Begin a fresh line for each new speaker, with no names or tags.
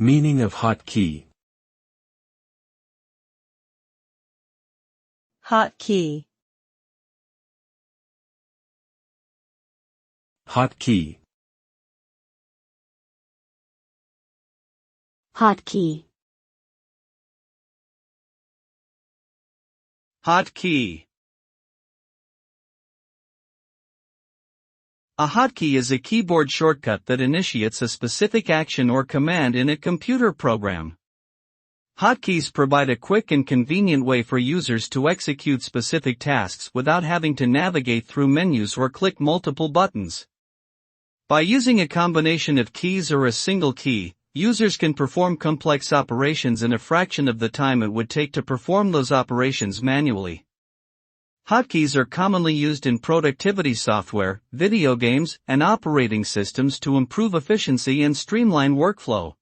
Meaning of hotkey.
Hotkey.
Hotkey.
Hotkey.
Hotkey. A hotkey is a keyboard shortcut that initiates a specific action or command in a computer program. Hotkeys provide a quick and convenient way for users to execute specific tasks without having to navigate through menus or click multiple buttons. By using a combination of keys or a single key, users can perform complex operations in a fraction of the time it would take to perform those operations manually. Hotkeys are commonly used in productivity software, video games, and operating systems to improve efficiency and streamline workflow.